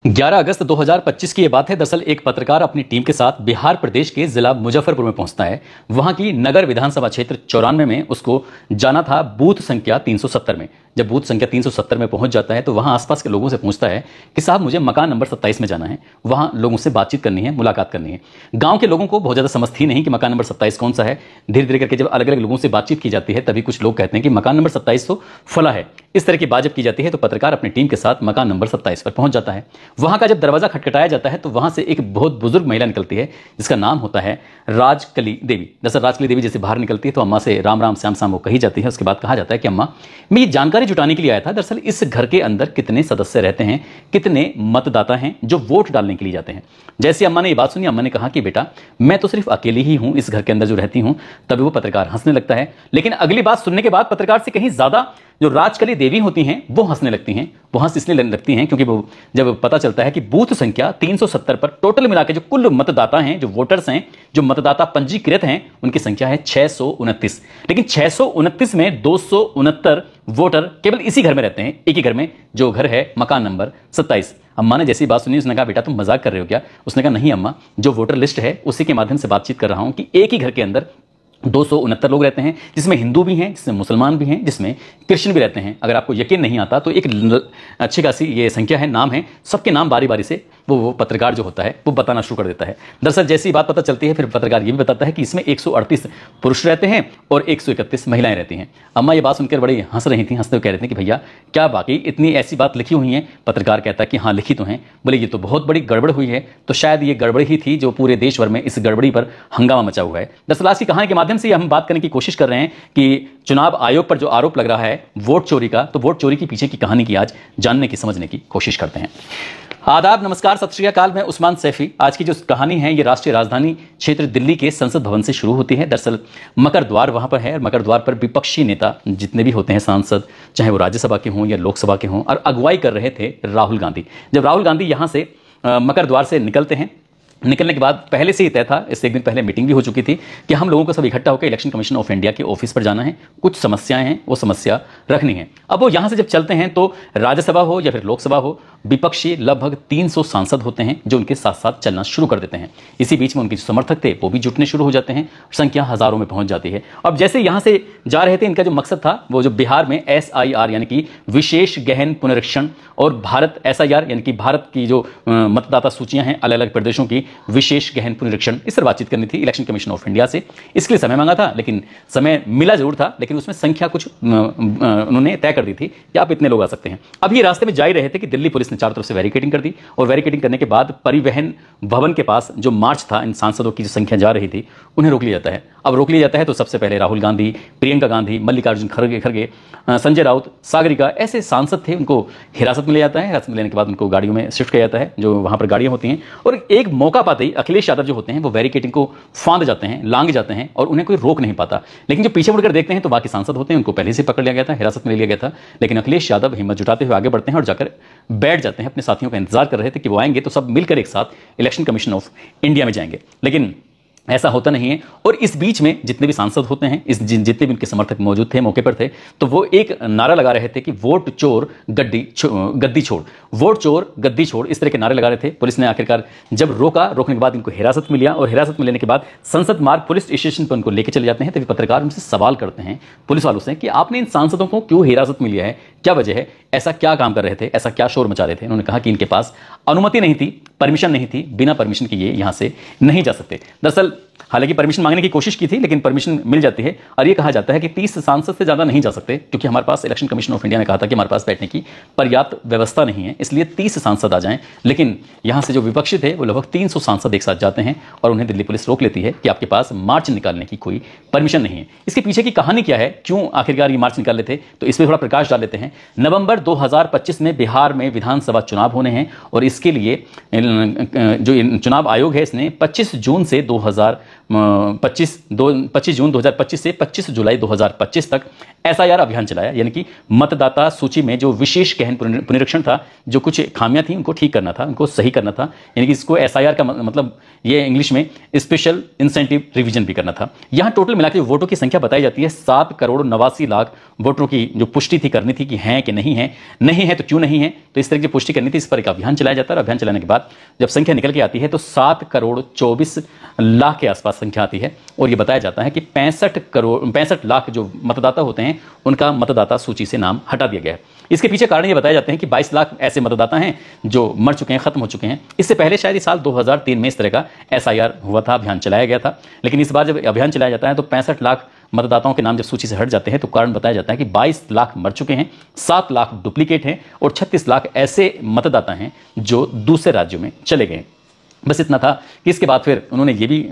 11 अगस्त 2025 की ये बात है। दरअसल एक पत्रकार अपनी टीम के साथ बिहार प्रदेश के जिला मुजफ्फरपुर में पहुंचता है। वहां की नगर विधानसभा क्षेत्र 94 में उसको जाना था बूथ संख्या 370 में। जब बूथ संख्या 370 में पहुंच जाता है तो वहां आसपास के लोगों से पूछता है कि साहब मुझे मकान नंबर 27 में जाना है, वहां लोगों से बातचीत करनी है, मुलाकात करनी है। गांव के लोगों को बहुत ज़्यादा समझ थी नहीं कि मकान नंबर 27 कौन सा है। धीरे धीरे करके जब अलग अलग लोगों से बातचीत की जाती है तभी कुछ लोग कहते हैं कि मकान नंबर 27 तो फला है। इस तरह की बात जब की जाती है तो पत्रकार अपनी टीम के साथ मकान नंबर 27 पर पहुंच जाता है। वहां का जब दरवाजा खटखटाया जाता है तो वहां से एक बहुत बुजुर्ग महिला निकलती है जिसका नाम होता है राजकली देवी। दरअसल राजकली देवी जैसे बाहर निकलती है तो अम्मा से राम राम श्याम श्याम वो कही जाती है। उसके बाद कहा जाता है कि अम्मा मैं ये जानकारी जुटाने के लिए आया था, दरअसल इस घर के अंदर कितने सदस्य रहते हैं, कितने मतदाता हैं जो वोट डालने के लिए जाते हैं। जैसे अम्मा ने ये बात सुनी, अम्मा ने कहा कि बेटा मैं तो सिर्फ अकेली ही हूं इस घर के अंदर जो रहती हूं। तभी वो पत्रकार हंसने लगता है। लेकिन अगली बात सुनने के बाद पत्रकार से कहीं ज्यादा जो राजकली देवी होती हैं वो हंसने लगती हैं। वो हंस इसलिए लगती हैं क्योंकि वो जब पता चलता है कि बूथ संख्या 370 पर टोटल मिला के जो कुल मतदाता हैं, जो वोटर्स हैं, जो मतदाता पंजीकृत हैं, उनकी संख्या है 629। लेकिन 629 में 269 वोटर केवल इसी घर में रहते हैं, एक ही घर में, जो घर है मकान नंबर 27। अम्मा ने जैसी बात सुनी उसने कहा बेटा तुम मजाक कर रहे हो क्या? उसने कहा नहीं अम्मा, जो वोटर लिस्ट है उसी के माध्यम से बातचीत कर रहा हूं कि एक ही घर के अंदर 269 लोग रहते हैं, जिसमें हिंदू भी हैं, जिसमें मुसलमान भी हैं, जिसमें क्रिश्चियन भी रहते हैं। अगर आपको यकीन नहीं आता तो एक अच्छी खासी ये संख्या है, नाम है, सबके नाम बारी बारी से वो पत्रकार जो होता है वो बताना शुरू कर देता है। दरअसल जैसी बात पता चलती है फिर पत्रकार ये भी बताता है कि इसमें 138 पुरुष रहते हैं और 131 महिलाएं रहती हैं। अम्मा ये बात सुनकर बड़ी हंस रही थी, हंसते हुए कह रही थी कि भैया क्या बाकी इतनी ऐसी बात लिखी हुई है? पत्रकार कहता है कि हाँ लिखी तो हैं। बोले ये तो बहुत बड़ी गड़बड़ हुई है। तो शायद ये गड़बड़ ही थी जो पूरे देश भर में इस गड़बड़ी पर हंगामा मचा हुआ है। दरअसल आज की कहानी के माध्यम से हम बात करने की कोशिश कर रहे हैं कि चुनाव आयोग पर जो आरोप लग रहा है वोट चोरी का, तो वोट चोरी के पीछे की कहानी की आज जानने की, समझने की कोशिश करते हैं। आदाब, नमस्कार, सत श्री अकाल। मैं उस्मान सैफी। आज की जो कहानी है ये राष्ट्रीय राजधानी क्षेत्र दिल्ली के संसद भवन से शुरू होती है। दरअसल मकर द्वार वहां पर है और मकर द्वार पर विपक्षी नेता जितने भी होते हैं, सांसद, चाहे वो राज्यसभा के हों या लोकसभा के हों, और अगुवाई कर रहे थे राहुल गांधी। जब राहुल गांधी यहां से मकर द्वार से निकलते हैं, निकलने के बाद पहले से ही तय था, इससे एक दिन पहले मीटिंग भी हो चुकी थी कि हम लोगों को सब इकट्ठा होकर इलेक्शन कमीशन ऑफ इंडिया के ऑफिस पर जाना है, कुछ समस्याएं हैं वो समस्या रखनी है। अब वो यहां से जब चलते हैं तो राज्यसभा हो या फिर लोकसभा हो, विपक्षी लगभग 300 सांसद होते हैं जो उनके साथ साथ चलना शुरू कर देते हैं। इसी बीच में उनके जो समर्थक थे वो भी जुटने शुरू हो जाते हैं, संख्या हजारों में पहुंच जाती है। अब जैसे यहां से जा रहे थे, इनका जो मकसद था वो जो बिहार में SIR यानी कि विशेष गहन पुनरीक्षण और भारत SIR यानी कि भारत की जो मतदाता सूचियां हैं अलग अलग प्रदेशों की, विशेष गहन पुनरीक्षण, इस पर बातचीत करनी थी इलेक्शन कमीशन ऑफ इंडिया से। इसके लिए समय मांगा था, लेकिन समय मिला जरूर था, लेकिन उसमें संख्या कुछ उन्होंने तय कर दी थी कि आप इतने लोग आ सकते हैं। अब ये रास्ते में जा ही रहे थे कि दिल्ली पुलिस ने चारों तरफ से बैरिकेडिंग कर दी और बैरिकेडिंग करने के बाद परिवहन भवन के पास जो मार्च था, इन सांसदों की जो संख्या जा रही थी, उन्हें रोक लिया जाता है। अब रोक लिया जाता है तो सबसे पहले राहुल गांधी, प्रियंका गांधी, मल्लिकार्जुन खड़गे, संजय राउत, सागरिका, ऐसे सांसद थे, उनको हिरासत में लिया जाता है। हिरासत में लेने के बाद उनको गाड़ियों में शिफ्ट किया जाता है, जो वहां पर गाड़ियां होती हैं। और एक मौका पाते ही अखिलेश यादव जो होते हैं वो बैरिकेडिंग को फांद जाते हैं, लांग जाते हैं और उन्हें कोई रोक नहीं पाता। लेकिन जो पीछे मुड़कर देखते हैं तो बाकी सांसद होते हैं, उनको पहले से पकड़ लिया गया था, हिरासत में लिया गया था। लेकिन अखिलेश यादव हिम्मत जुटाते हुए आगे बढ़ते हैं और जाकर बैठ जाते हैं। अपने साथियों का इंतजार कर रहे थे कि वो आएंगे तो सब मिलकर एक साथ इलेक्शन कमीशन ऑफ इंडिया में जाएंगे, लेकिन ऐसा होता नहीं है। और इस बीच में जितने भी सांसद होते हैं, जितने भी उनके समर्थक मौजूद थे, मौके पर थे, तो वो एक नारा लगा रहे थे कि वोट चोर गद्दी छोड़, वोट चोर गद्दी छोड़, इस तरह के नारे लगा रहे थे। पुलिस ने आखिरकार जब रोका, रोकने के बाद इनको हिरासत में लिया और हिरासत में लेने के बाद संसद मार्ग पुलिस स्टेशन पर उनको लेके चले जाते हैं। तभी पत्रकार उनसे सवाल करते हैं पुलिस वालों से कि आपने इन सांसदों को क्यों हिरासत में लिया है, क्या वजह है, ऐसा क्या काम कर रहे थे, ऐसा क्या शोर मचा रहे थे? उन्होंने कहा कि इनके पास अनुमति नहीं थी, परमिशन नहीं थी, बिना परमिशन के ये यहां से नहीं जा सकते। दरअसल हालांकि परमिशन मांगने की कोशिश की थी लेकिन परमिशन मिल जाती है और ये कहा जाता है कि 30 सांसद से ज्यादा नहीं जा सकते, क्योंकि हमारे पास इलेक्शन कमीशन ऑफ इंडिया ने कहा था कि हमारे पास बैठने की पर्याप्त व्यवस्था नहीं है, इसलिए 30 सांसद आ जाएं। लेकिन यहां से जो विपक्षी थे वो लगभग 300 सांसद एक साथ जाते हैं और उन्हें दिल्ली पुलिस रोक लेती है कि आपके पास मार्च निकालने की कोई परमिशन नहीं है। इसके पीछे की कहानी क्या है, क्यों आखिरकार ये मार्च निकाल लेते, तो इस पर थोड़ा प्रकाश डाल लेते हैं। नवंबर 2025 में बिहार में विधानसभा चुनाव होने हैं और इसके लिए जो चुनाव आयोग है इसने 25 जून से 25 जून 2025 से 25 जुलाई 2025 तक एसआईआर अभियान चलाया, यानी कि मतदाता सूची में जो विशेष गहन पुनरीक्षण था, जो कुछ खामियां थी उनको ठीक करना था, उनको सही करना था, यानी कि इसको एसआईआर का मतलब ये इंग्लिश में स्पेशल इंसेंटिव रिवीजन भी करना था। यहां टोटल मिलाकर वोटों की संख्या बताई जाती है 7,89,00,000 वोटरों की जो पुष्टि थी करनी थी कि हैं कि नहीं है, नहीं है तो क्यों नहीं है, तो इस तरह की पुष्टि करनी थी। इस पर एक अभियान चलाया जाता है और अभियान चलाने के बाद जब संख्या निकल के आती है तो 7,24,00,000 के आसपास संख्या आती है और ये बताया जाता है कि 65 लाख जो मतदाता होते हैं उनका मतदाता सूची से नाम हटा दिया गया है। इसके पीछे कारण ये बताए जाते हैं कि 22 लाख ऐसे मतदाता हैं जो मर चुके हैं, खत्म हो चुके हैं। इससे पहले शायद इस साल 2003 में इस तरह का एसआईआर हुआ था, अभियान चलाया गया था, लेकिन इस बार जब अभियान चलाया जाता है तो 65 लाख मतदाताओं के नाम जब सूची से हट जाते हैं तो कारण बताया जाता है कि 22 लाख मर चुके हैं, 7 लाख डुप्लीकेट हैं और 36 लाख ऐसे मतदाता हैं जो दूसरे राज्यों में चले गए। बस इतना था कि इसके बाद फिर उन्होंने ये भी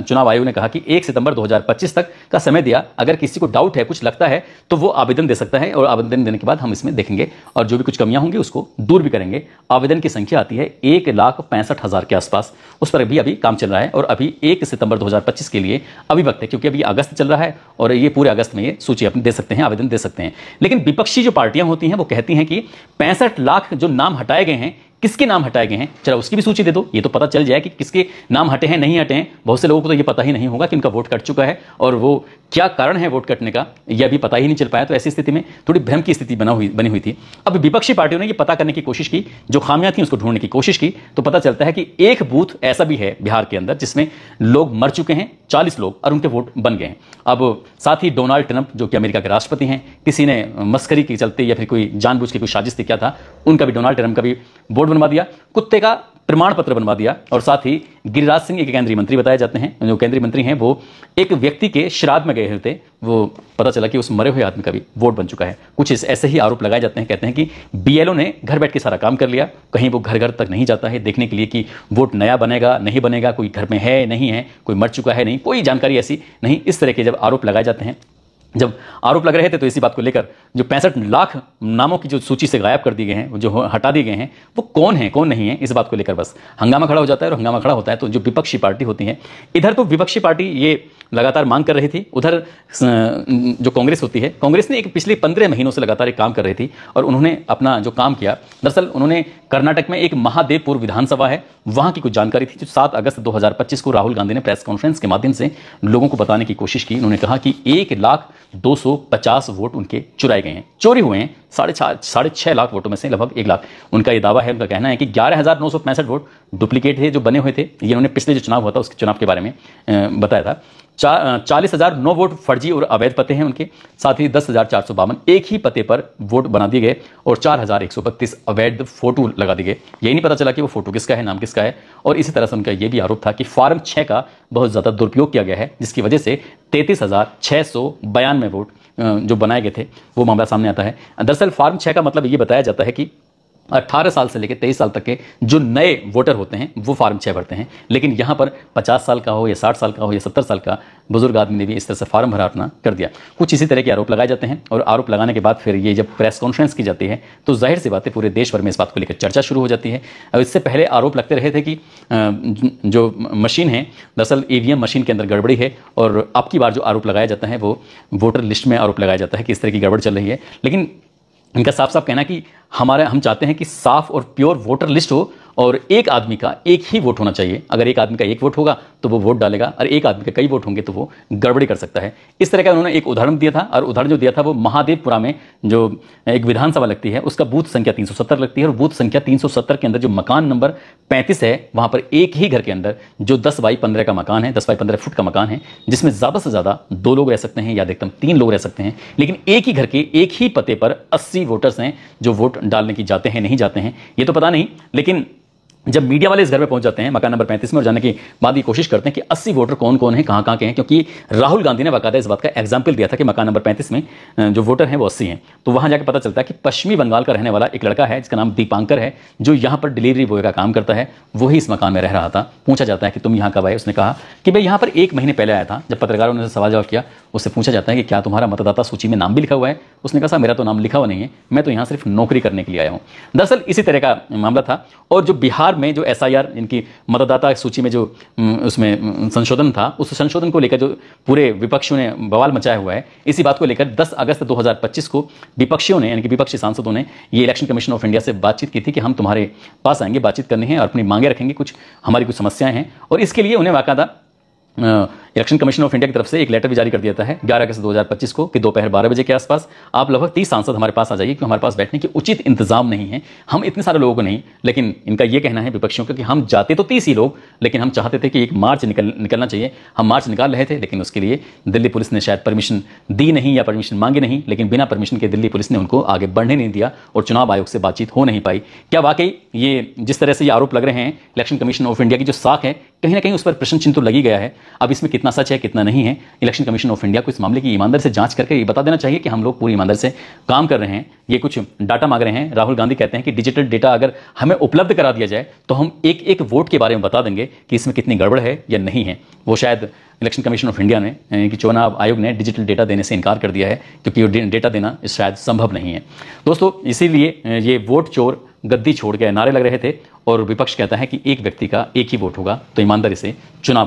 चुनाव आयोग ने कहा कि 1 सितंबर 2025 तक का समय दिया, अगर किसी को डाउट है, कुछ लगता है तो वो आवेदन दे सकता है और आवेदन देने के बाद हम इसमें देखेंगे और जो भी कुछ कमियां होंगी उसको दूर भी करेंगे। आवेदन की संख्या आती है 1,65,000 के आसपास, उस पर अभी काम चल रहा है और अभी 1 सितंबर 2025 के लिए अभी वक्त है, क्योंकि अभी अगस्त चल रहा है और ये पूरे अगस्त में ये सूची अपनी दे सकते हैं, आवेदन दे सकते हैं। लेकिन विपक्षी जो पार्टियां होती हैं वो कहती हैं कि 65 लाख जो नाम हटाए गए हैं, किसके नाम हटाए गए हैं, चलो उसकी भी सूची दे दो, ये तो पता चल जाए कि किसके नाम हटे हैं, नहीं हटे हैं। बहुत से लोगों को तो ये पता ही नहीं होगा कि उनका वोट कट चुका है और वो क्या कारण है वोट कटने का, यह भी पता ही नहीं चल पाया। तो ऐसी स्थिति में थोड़ी भ्रम की स्थिति बनी हुई थी। अब विपक्षी पार्टियों ने ये पता करने की कोशिश की, जो खामियां थी उसको ढूंढने की कोशिश की, तो पता चलता है कि एक बूथ ऐसा भी है बिहार के अंदर जिसमें लोग मर चुके हैं, 40 लोग, और उनके वोट बन गए हैं। अब साथ ही डोनाल्ड ट्रंप जो कि अमेरिका के राष्ट्रपति हैं, किसी ने मस्करी के चलते या फिर कोई जानबूझ के कोई साजिश थी क्या था, उनका भी डोनाल्ड ट्रंप का भी वोट बनवा दिया, कुत्ते का प्रमाण पत्र बनवा दिया। और साथ ही गिरिराज सिंह एक केंद्रीय मंत्री बताए जाते हैं, जो केंद्रीय मंत्री हैं वो एक व्यक्ति के श्राद्ध में गए हुए थे, वो पता चला कि उस मरे हुए आदमी का भी वोट बन चुका है। कुछ ऐसे ही आरोप लगाए जाते हैं, कहते हैं कि बीएलओ ने घर बैठ के सारा काम कर लिया, कहीं वो घर घर तक नहीं जाता है देखने के लिए कि वोट नया बनेगा नहीं बनेगा, कोई घर में है नहीं है, कोई मर चुका है नहीं, कोई जानकारी ऐसी नहीं। इस तरह के जब आरोप लगाए जाते हैं, जब आरोप लग रहे थे तो इसी बात को लेकर जो 65 लाख नामों की जो सूची से गायब कर दिए गए हैं, जो हटा दिए गए हैं, वो कौन है कौन नहीं है, इस बात को लेकर बस हंगामा खड़ा हो जाता है। और हंगामा खड़ा होता है तो जो विपक्षी पार्टी होती है, इधर तो विपक्षी पार्टी ये लगातार मांग कर रही थी, उधर जो कांग्रेस होती है, कांग्रेस ने एक पिछले 15 महीनों से लगातार एक काम कर रही थी और उन्होंने अपना जो काम किया, दरअसल उन्होंने कर्नाटक में एक महादेवपुर विधानसभा है, वहां की कुछ जानकारी थी जो 7 अगस्त 2025 को राहुल गांधी ने प्रेस कॉन्फ्रेंस के माध्यम से लोगों को बताने की कोशिश की। उन्होंने कहा कि 1,250,000 वोट उनके चुराए गए हैं, चोरी हुए हैं, 6.5 लाख वोटों में से लगभग 1 लाख। उनका ये दावा है, उनका कहना है कि 11,965 वोट डुप्लीकेट थे जो बने हुए थे। ये उन्होंने पिछले जो चुनाव हुआ था उसके चुनाव के बारे में बताया था। 40,009 वोट फर्जी और अवैध पते हैं उनके, साथ ही 10,452 एक ही पते पर वोट बना दिए गए और 4,132 अवैध फोटो लगा दिए गए। यही नहीं पता चला कि वो फोटो किसका है, नाम किसका है। और इसी तरह से उनका ये भी आरोप था कि फॉर्म 6 का बहुत ज़्यादा दुरुपयोग किया गया है, जिसकी वजह से 33,692 वोट जो बनाए गए थे वो मामला सामने आता है। दरअसल फॉर्म 6 का मतलब ये बताया जाता है कि 18 साल से लेकर 23 साल तक के जो नए वोटर होते हैं वो फॉर्म 6 भरते हैं, लेकिन यहाँ पर 50 साल का हो या 60 साल का हो या 70 साल का बुजुर्ग आदमी ने भी इस तरह से फॉर्म भरा अपना कर दिया। कुछ इसी तरह के आरोप लगाए जाते हैं और आरोप लगाने के बाद फिर ये जब प्रेस कॉन्फ्रेंस की जाती है तो जाहिर सी बात है पूरे देश भर में इस बात को लेकर चर्चा शुरू हो जाती है। अब इससे पहले आरोप लगते रहे थे कि जो मशीन है, दरअसल ईवीएम मशीन के अंदर गड़बड़ी है, और अब की बार जो आरोप लगाया जाता है वो वोटर लिस्ट में आरोप लगाया जाता है कि इस तरह की गड़बड़ चल रही है। लेकिन इनका साफ साफ कहना कि हम चाहते हैं कि साफ और प्योर वोटर लिस्ट हो और एक आदमी का एक ही वोट होना चाहिए। अगर एक आदमी का एक वोट होगा तो वो वोट डालेगा, और एक आदमी के कई वोट होंगे तो वो गड़बड़ी कर सकता है। इस तरह का उन्होंने एक उदाहरण दिया था, और उदाहरण जो दिया था वो महादेवपुरा में जो एक विधानसभा लगती है उसका बूथ संख्या 370 लगती है, और बूथ संख्या 370 के अंदर जो मकान नंबर 35 है वहां पर एक ही घर के अंदर जो 10 बाई 15 का मकान है, 10 बाई 15 फुट का मकान है, जिसमें ज़्यादा से ज़्यादा 2 लोग रह सकते हैं या अधिकतम 3 लोग रह सकते हैं, लेकिन एक ही घर के एक ही पते पर 80 वोटर्स हैं जो वोट डालने की जाते हैं नहीं जाते हैं ये तो पता नहीं। लेकिन जब मीडिया वाले इस घर में पहुंच जाते हैं मकान नंबर 35 में और जाने के बाद ये कोशिश करते हैं कि 80 वोटर कौन कौन है, कहां के हैं, क्योंकि राहुल गांधी ने बाकायदा इस बात का एग्जाम्पल दिया था कि मकान नंबर 35 में जो वोटर हैं वो 80 हैं। तो वहां जाकर पता चलता है कि पश्चिमी बंगाल का रहने वाला एक लड़का है जिसका नाम दीपांकर है, जो यहाँ पर डिलीवरी बॉय का काम करता है, वही इस मकान में रह रहा था। पूछा जाता है कि तुम यहाँ कब आए, उसने कहा कि मैं यहाँ पर 1 महीने पहले आया था। जब पत्रकारों ने सवाल जवाब किया, उससे पूछा जाता है कि क्या तुम्हारा मतदाता सूची में नाम भी लिखा हुआ है? उसने कहा मेरा तो नाम लिखा हुआ नहीं है, मैं तो यहाँ सिर्फ नौकरी करने के लिए आया हूँ। दरअसल इसी तरह का मामला था। और जो बिहार बिहार में जो SIR इनकी मतदाता सूची में जो उसमें संशोधन था, उस संशोधन को लेकर जो पूरे विपक्षियों ने बवाल मचाया हुआ है, इसी बात को लेकर 10 अगस्त 2025 को विपक्षियों ने, यानी कि विपक्षी सांसदों ने ये इलेक्शन कमीशन ऑफ इंडिया से बातचीत की थी कि हम तुम्हारे पास आएंगे, बातचीत करनी है और अपनी मांगे रखेंगे, कुछ हमारी कुछ समस्याएं हैं। और इसके लिए उन्हें बाकायदा इलेक्शन कमीशन ऑफ इंडिया की तरफ से एक लेटर भी जारी कर दिया है 11 अगस्त 2025 को कि दोपहर 12 बजे के आसपास आप लगभग 30 सांसद हमारे पास आ जाइए, क्योंकि हमारे पास बैठने के उचित इंतजाम नहीं है, हम इतने सारे लोगों को नहीं। लेकिन इनका यह कहना है विपक्षियों का कि हम जाते तो 30 ही लोग, लेकिन हम चाहते थे कि एक मार्च निकलना चाहिए। हम मार्च निकाल रहे थे, लेकिन उसके लिए दिल्ली पुलिस ने शायद परमिशन दी नहीं या परमिशन मांगी नहीं, लेकिन बिना परमिशन के दिल्ली पुलिस ने उनको आगे बढ़ने नहीं दिया और चुनाव आयोग से बातचीत हो नहीं पाई। क्या वाकई ये जिस तरह से ये आरोप लग रहे हैं इलेक्शन कमीशन ऑफ इंडिया की जो साख है, कहीं ना कहीं उस पर प्रश्न चिन्ह तो लगी गया है। अब इसमें कितना सच है कितना नहीं है, इलेक्शन कमीशन ऑफ इंडिया को इस मामले की ईमानदारी से जांच करके ये बता देना चाहिए कि हम लोग पूरी ईमानदारी से काम कर रहे हैं। ये कुछ डाटा मांग रहे हैं। राहुल गांधी कहते हैं कि डिजिटल डेटा अगर हमें उपलब्ध करा दिया जाए तो हम एक एक वोट के बारे में बता देंगे कि इसमें कितनी गड़बड़ है या नहीं है। वो शायद इलेक्शन कमीशन ऑफ इंडिया ने, यानी कि चुनाव आयोग ने डिजिटल डेटा देने से इनकार कर दिया है, क्योंकि ये डेटा देना शायद संभव नहीं है। दोस्तों, इसीलिए ये वोट चोर गद्दी छोड़ के नारे लग रहे थे और विपक्ष कहता है कि एक व्यक्ति का एक ही वोट होगा, तो ईमानदारी से चुनाव